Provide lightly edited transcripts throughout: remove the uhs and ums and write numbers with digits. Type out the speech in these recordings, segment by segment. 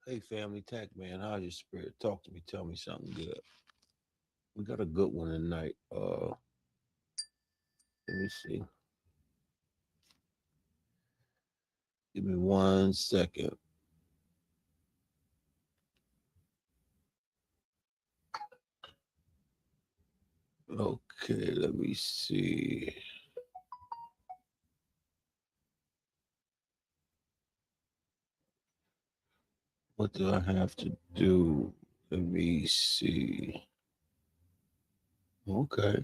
Hey, family tech man, how's your spirit? Talk to me. Tell me something good. We got a good one tonight. Let me see. Give me 1 second. Okay, let me see. What do I have to do? Let me see. Okay.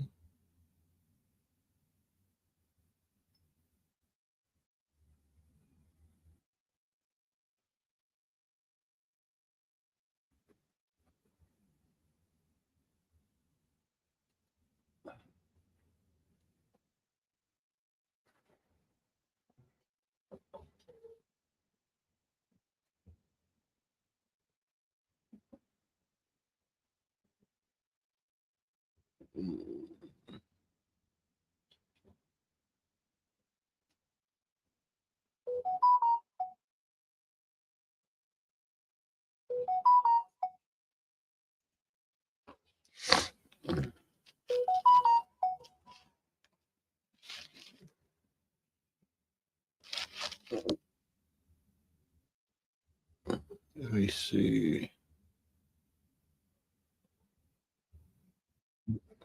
Let me see.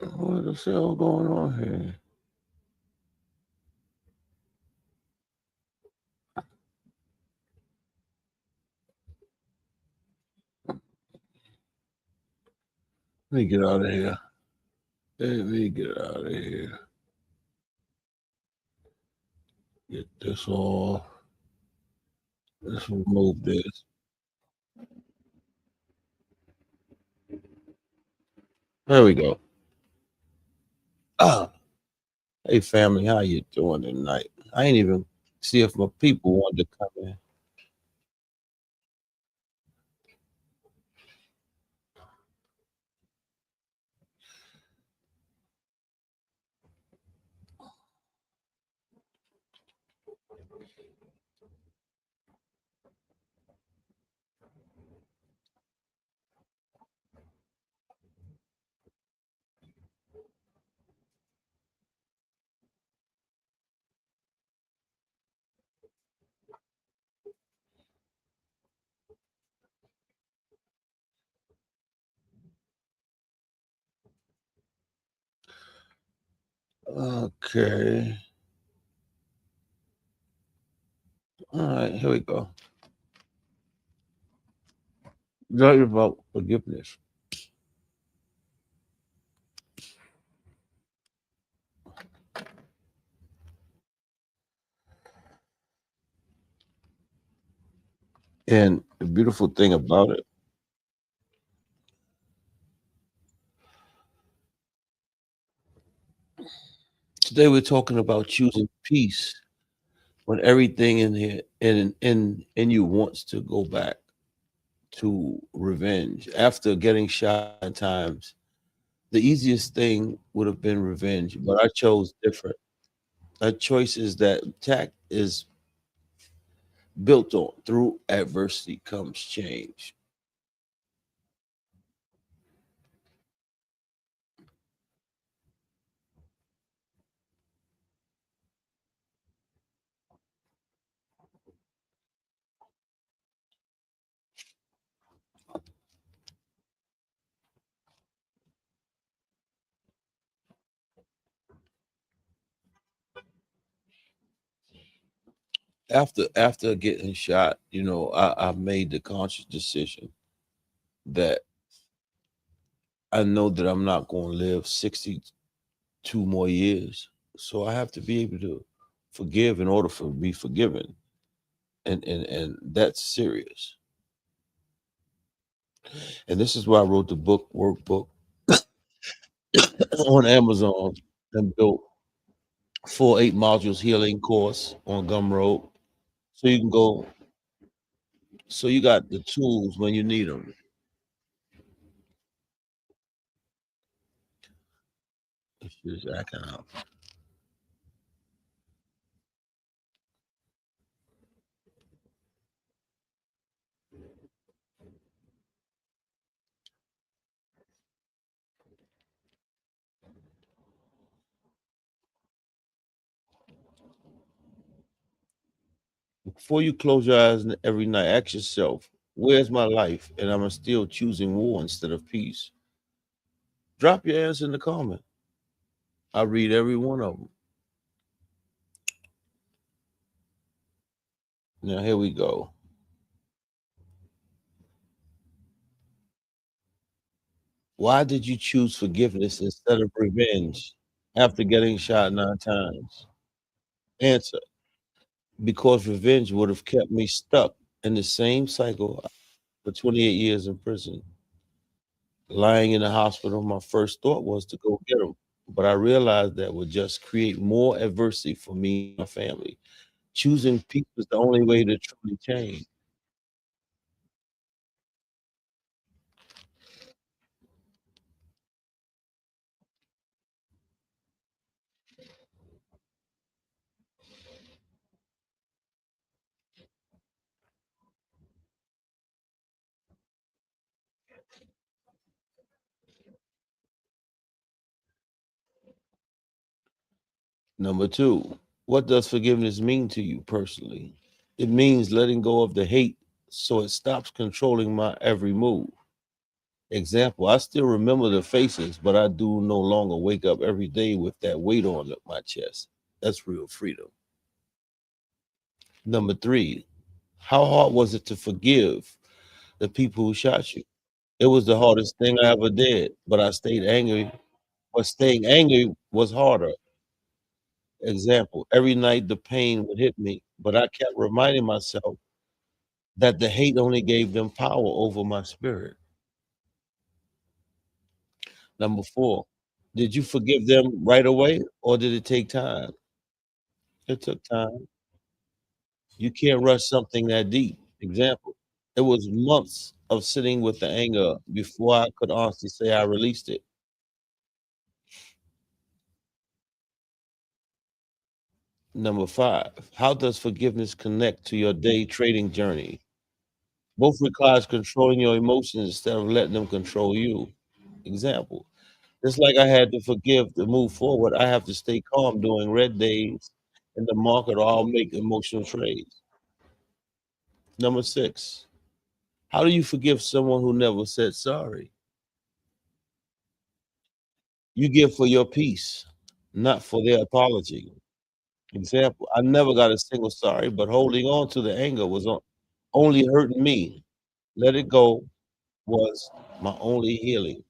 What the hell going on here? Let me get out of here. Let me get out of here. Get this off. Let's remove this. There we go. Ah, hey family, how you doing tonight? I ain't even see if my people wanted to come in. Okay. All right, here we go. Talking about forgiveness. And the beautiful thing about it, today we're talking about choosing peace when everything in here in you wants to go back to revenge. After getting shot at times, the easiest thing would have been revenge, but I chose different. That choice is that tact is built on. Through adversity comes change. After getting shot, I made the conscious decision that I know that I'm not going to live 62 more years. So I have to be able to forgive in order for to be forgiven. And that's serious. And this is why I wrote the book workbook on Amazon and built 4 8 modules healing course on Gumroad. So you can go, so you got the tools when you need them. It's just acting out. Before you close your eyes every night, ask yourself, where's my life? And I'm still choosing war instead of peace. Drop your answer in the comment. I read every one of them. Now, here we go. Why did you choose forgiveness instead of revenge after getting shot 9 times? Answer, because revenge would have kept me stuck in the same cycle for 28 years in prison. Lying in the hospital, my first thought was to go get him, but I realized that would just create more adversity for me and my family. Choosing peace was the only way to truly change. Number two, what does forgiveness mean to you personally? It means letting go of the hate so it stops controlling my every move. Example, I still remember the faces, but I do no longer wake up every day with that weight on my chest. That's real freedom. Number three, how hard was it to forgive the people who shot you? It was the hardest thing I ever did, but I stayed angry. But staying angry was harder. Example, every night the pain would hit me, but I kept reminding myself that the hate only gave them power over my spirit. Number four, did you forgive them right away or did it take time? It took time. You can't rush something that deep. Example, it was months of sitting with the anger before I could honestly say I released it. Number five, how does forgiveness connect to your day trading journey? Both requires controlling your emotions instead of letting them control you. Example, just like I had to forgive to move forward, I have to stay calm during red days in the market or I'll make emotional trades. Number six, how do you forgive someone who never said sorry? You give for your peace, not for their apology. Example, I never got a single sorry, but holding on to the anger was only hurting me. Let it go was my only healing,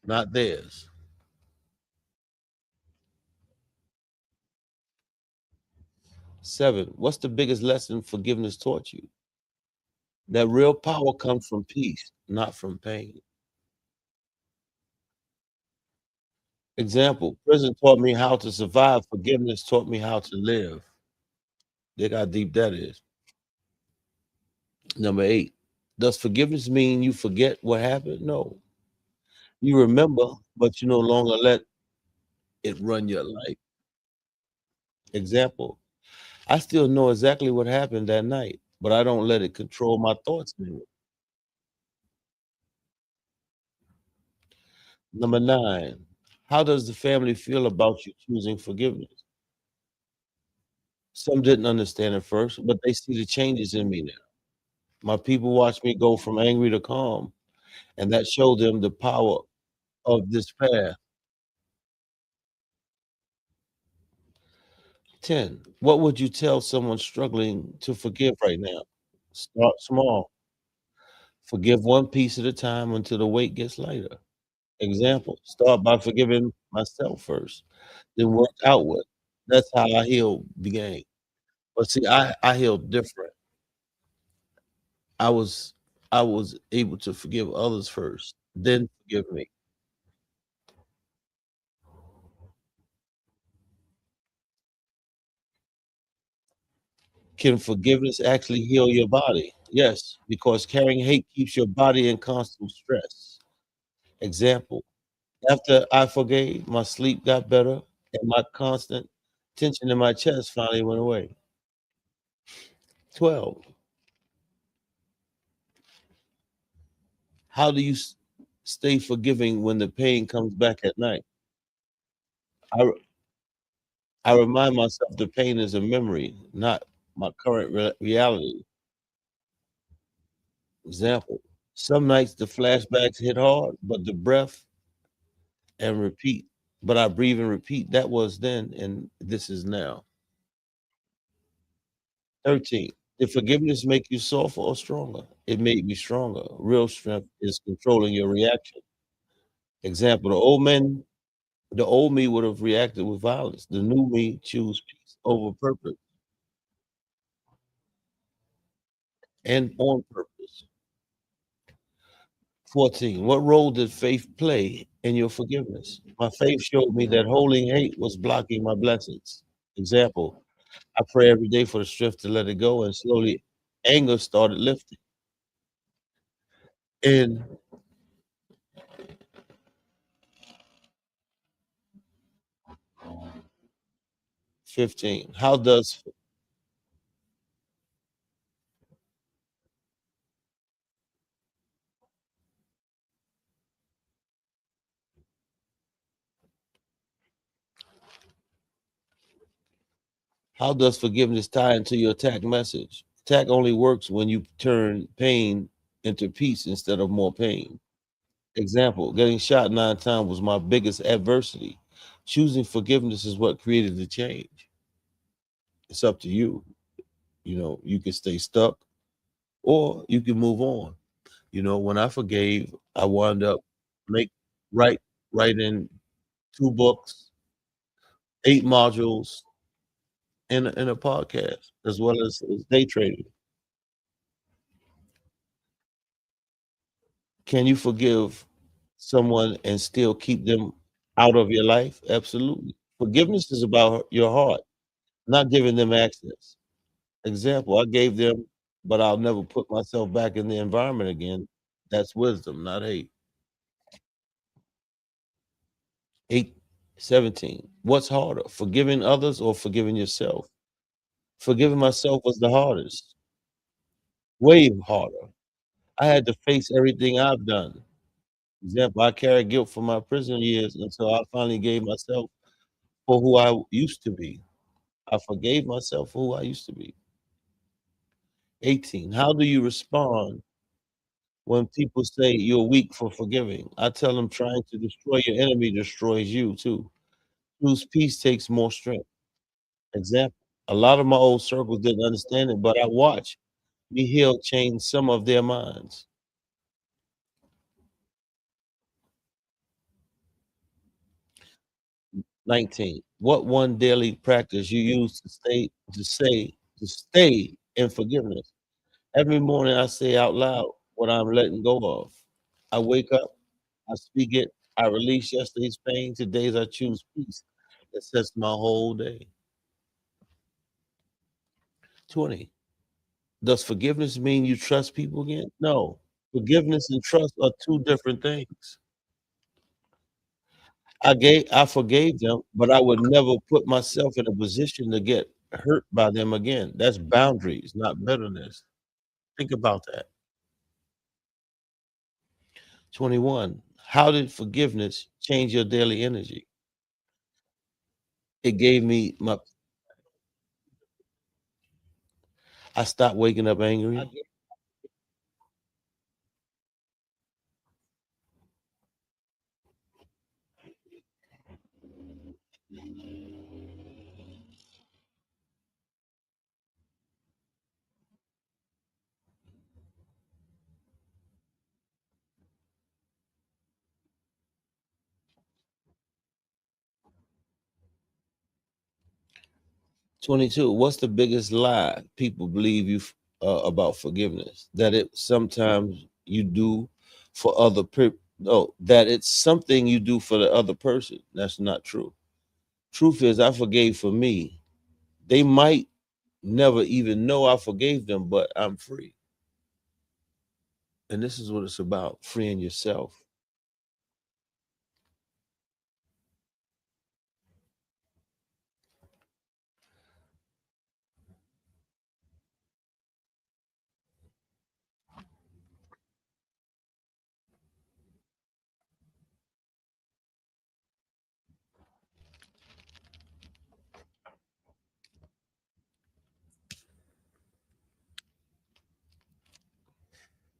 not theirs. Seven, what's the biggest lesson forgiveness taught you? That real power comes from peace, not from pain. Example, prison taught me how to survive, forgiveness taught me how to live. Look how deep that is. Number eight, does forgiveness mean you forget what happened? No. You remember, but you no longer let it run your life. Example, I still know exactly what happened that night, but I don't let it control my thoughts anymore. Number nine, how does the family feel about you choosing forgiveness? Some didn't understand at first, but they see the changes in me now. My people watch me go from angry to calm, and that showed them the power of this path. 10. What would you tell someone struggling to forgive right now? Start small. Forgive one piece at a time until the weight gets lighter. Example, start by forgiving myself first, then work outward. That's how I heal began. But see, I healed different. I was I was able to forgive others first, then forgive me. Can forgiveness actually heal your body? Yes, because carrying hate keeps your body in constant stress. Example, after I forgave, my sleep got better and my constant tension in my chest finally went away. 12. How do you stay forgiving when the pain comes back at night? I, I remind myself the pain is a memory, not my current reality. Example, some nights the flashbacks hit hard, but the breath and repeat. But I breathe and repeat. That was then, and this is now. 13. Did forgiveness make you softer or stronger? It made me stronger. Real strength is controlling your reaction. Example, the old me would have reacted with violence. The new me choose peace over purpose and on purpose. 14. What role did faith play in your forgiveness? My faith showed me that holding hate was blocking my blessings. Example, I pray every day for the strength to let it go, and slowly anger started lifting. And 15. How does forgiveness tie into your attack message? Attack only works when you turn pain into peace instead of more pain. Example, getting shot 9 times was my biggest adversity. Choosing forgiveness is what created the change. It's up to you. You can stay stuck or you can move on. When I forgave, I wound up make write writing 2 books, 8 modules, in a podcast, as well as day trading. Can you forgive someone and still keep them out of your life? Absolutely. Forgiveness is about your heart, not giving them access. Example, I gave them, but I'll never put myself back in the environment again. That's wisdom, not hate. 8, 17. What's harder, forgiving others or forgiving yourself? Forgiving myself was the hardest, way harder. I had to face everything I've done. Example, I carried guilt from my prison years until I finally gave myself for who I used to be. I forgave myself for who I used to be. 18. How do you respond when people say you're weak for forgiving? I tell them trying to destroy your enemy destroys you too. Whose peace takes more strength. Example. A lot of my old circles didn't understand it, but I watched me heal change some of their minds. 19. What one daily practice you use to stay in forgiveness? Every morning I say out loud what I'm letting go of. I wake up, I speak it, I release yesterday's pain. Today's I choose peace. That sets my whole day. 20. Does forgiveness mean you trust people again? No. Forgiveness and trust are two different things. I forgave them, but I would never put myself in a position to get hurt by them again. That's boundaries, not bitterness. Think about that. 21. How did forgiveness change your daily energy? It gave me my I stopped waking up angry. 22. What's the biggest lie people believe about forgiveness? That it sometimes you do for other people. No, that it's something you do for the other person. That's not true. Truth is, I forgave for me. They might never even know I forgave them, but I'm free. And this is what it's about, freeing yourself.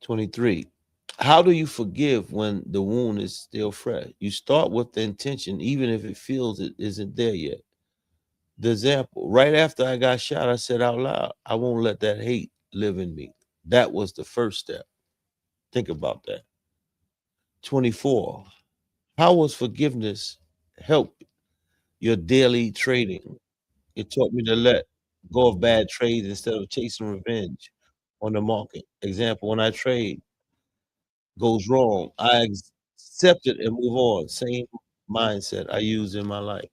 23. How do you forgive when the wound is still fresh? You start with the intention, even if it feels it isn't there yet. The example, right after I got shot, I said out loud, I won't let that hate live in me. That was the first step. Think about that. 24. How was forgiveness help your daily trading? It taught me to let go of bad trades instead of chasing revenge on the market. Example, when I trade goes wrong, I accept it and move on. Same mindset I use in my life.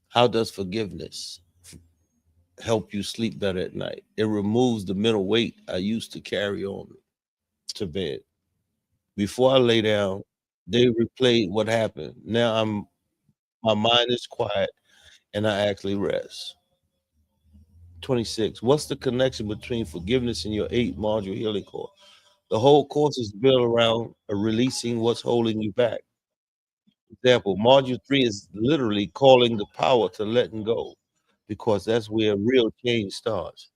How does forgiveness help you sleep better at night? It removes the mental weight I used to carry on to bed. Before I lay down, they replay what happened. Now my mind is quiet and I actually rest. 26. What's the connection between forgiveness and your 8 module healing course? The whole course is built around releasing what's holding you back. Example, module 3 is literally calling the power to letting go because that's where real change starts.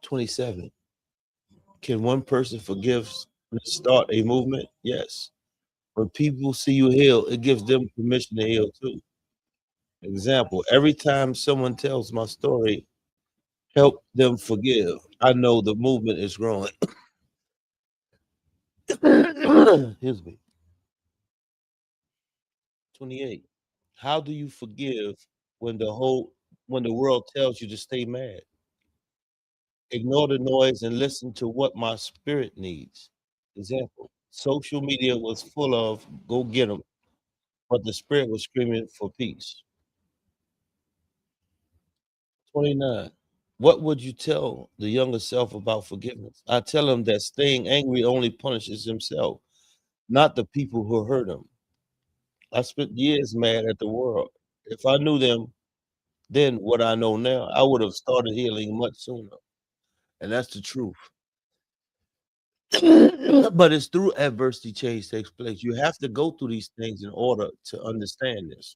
27. Can one person forgive and start a movement? Yes. When people see you heal, it gives them permission to heal too. Example, every time someone tells my story, help them forgive, I know the movement is growing. Excuse me. 28. How do you forgive when when the world tells you to stay mad? Ignore the noise and listen to what my spirit needs. Example, social media was full of go get them, but the spirit was screaming for peace. 29. What would you tell the younger self about forgiveness? I tell him that staying angry only punishes himself, not the people who hurt him. I spent years mad at the world. If I knew them then what I know now, I would have started healing much sooner. And that's the truth. But it's through adversity change takes place. You have to go through these things in order to understand this.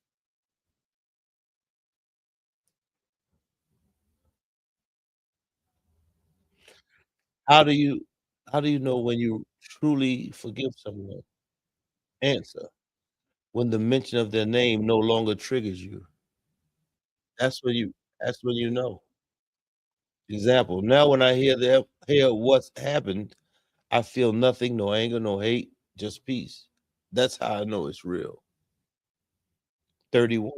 How do you how do you know when you truly forgive someone? Answer. When the mention of their name no longer triggers you. That's when you know. Example. Now when I hear what's happened, I feel nothing, no anger, no hate, just peace. That's how I know it's real. 31.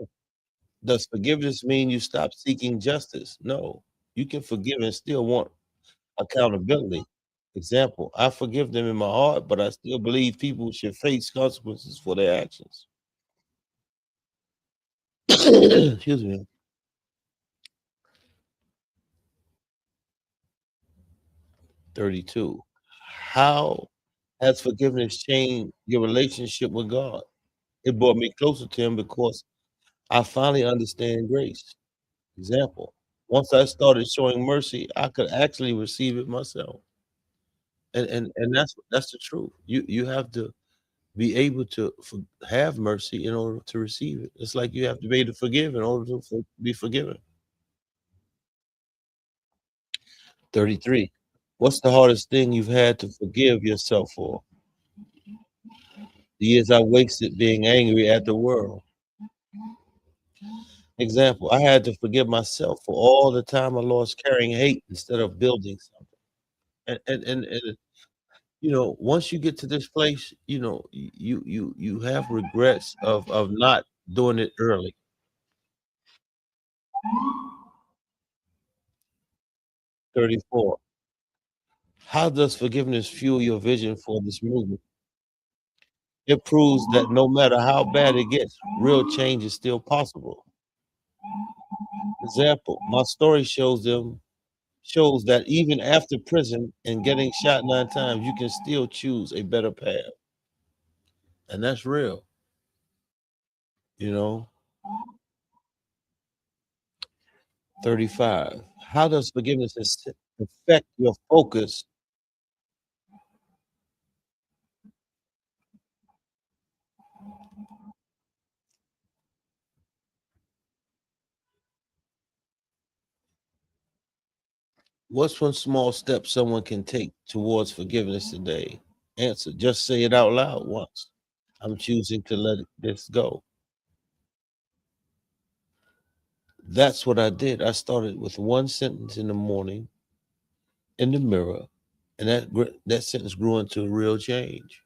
Does forgiveness mean you stop seeking justice? No. You can forgive and still want accountability. Example, I forgive them in my heart, but I still believe people should face consequences for their actions. Excuse me. 32. How has forgiveness changed your relationship with God? It brought me closer to Him because I finally understand grace. Example, once I started showing mercy, I could actually receive it myself. And that's the truth. You have to be able to have mercy in order to receive it. It's like you have to be able to forgive in order to be forgiven. 33. What's the hardest thing you've had to forgive yourself for? The years I wasted being angry at the world. Example, I had to forgive myself for all the time I lost carrying hate instead of building something. And once you get to this place, you have regrets of not doing it early. 34. How does forgiveness fuel your vision for this movement? It proves that no matter how bad it gets, real change is still possible. Example, my story shows that even after prison and getting shot 9 times, you can still choose a better path. And that's real, you know. 35. How does forgiveness affect your focus? What's one small step someone can take towards forgiveness today? Answer. Just say it out loud once. I'm choosing to let this go. That's what I did. I started with one sentence in the morning in the mirror, and that sentence grew into a real change.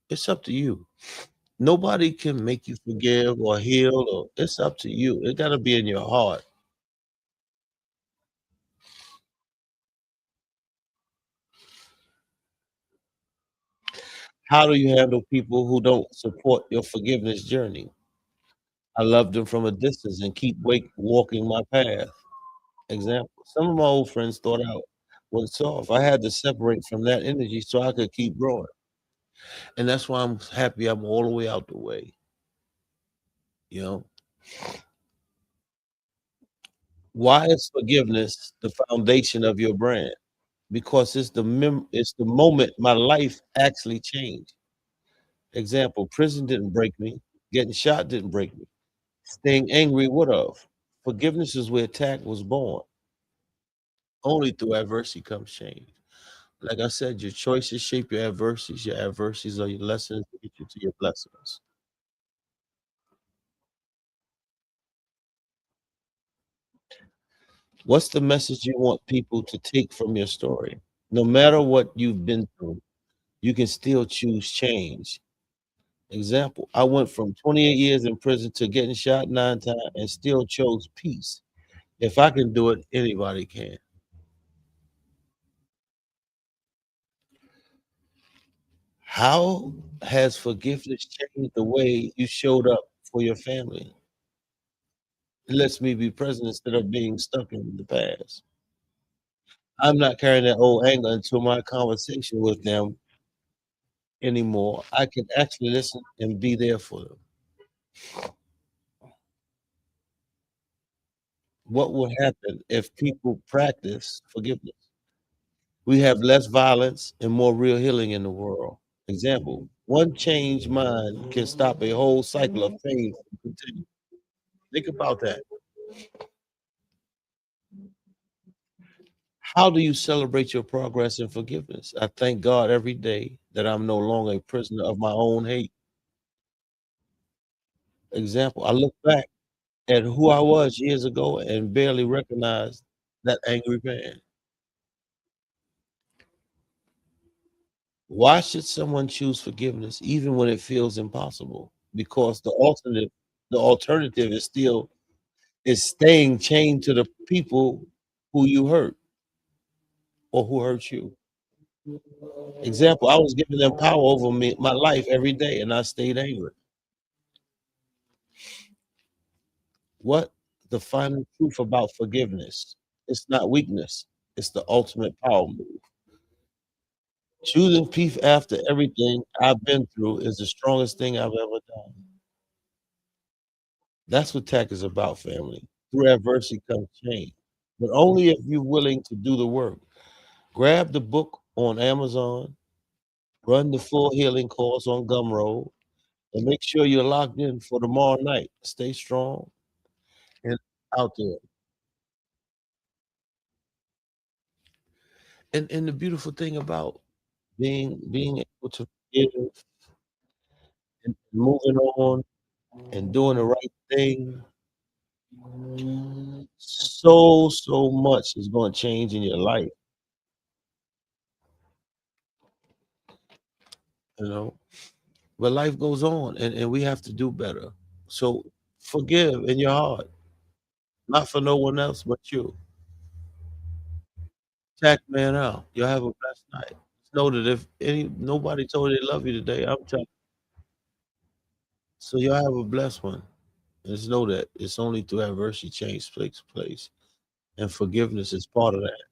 It's up to you. Nobody can make you forgive or heal, or it's up to you. It got to be in your heart. How do you handle people who don't support your forgiveness journey? I love them from a distance and keep walking my path. Example, some of my old friends thought I was soft. I had to separate from that energy so I could keep growing. And that's why I'm happy I'm all the way out the way. You know, why is forgiveness the foundation of your brand? Because it's the moment my life actually changed. Example, prison didn't break me, getting shot didn't break me. Staying angry would have. Forgiveness is where attack was born. Only through adversity comes change. Like I said, your choices shape your adversities. Your adversities are your lessons to get you to your blessings. What's the message you want people to take from your story? No matter what you've been through, you can still choose change. Example, I went from 28 years in prison to getting shot 9 times and still chose peace. If I can do it, anybody can. How has forgiveness changed the way you showed up for your family? It lets me be present instead of being stuck in the past. I'm not carrying that old anger into my conversation with them anymore. I can actually listen and be there for them. What would happen if people practice forgiveness? We have less violence and more real healing in the world. Example, one changed mind can stop a whole cycle of pain from continuing. Think about that. How do you celebrate your progress in forgiveness? I thank God every day that I'm no longer a prisoner of my own hate. Example, I look back at who I was years ago and barely recognize that angry man. Why should someone choose forgiveness even when it feels impossible? Because the alternative is staying chained to the people who you hurt or who hurt you. Example, I was giving them power over me my life every day and I stayed angry. What the final truth about forgiveness? It's not weakness, it's the ultimate power move. Choosing peace after everything I've been through is the strongest thing I've ever done. That's what tech is about, family. Through adversity comes change, but only if you're willing to do the work. Grab the book on Amazon, run the full healing course on Gumroad, and make sure you're locked in for tomorrow night. Stay strong and out there. And the beautiful thing about being able to forgive and moving on and doing the right thing, so much is going to change in your life, you know. But life goes on, and we have to do better. So forgive in your heart, not for no one else but you. Tack man out. You'll have a blessed night. Just know that if nobody told you they love you today, I'm telling. So y'all have a blessed one. And just know that it's only through adversity change takes place, and forgiveness is part of that.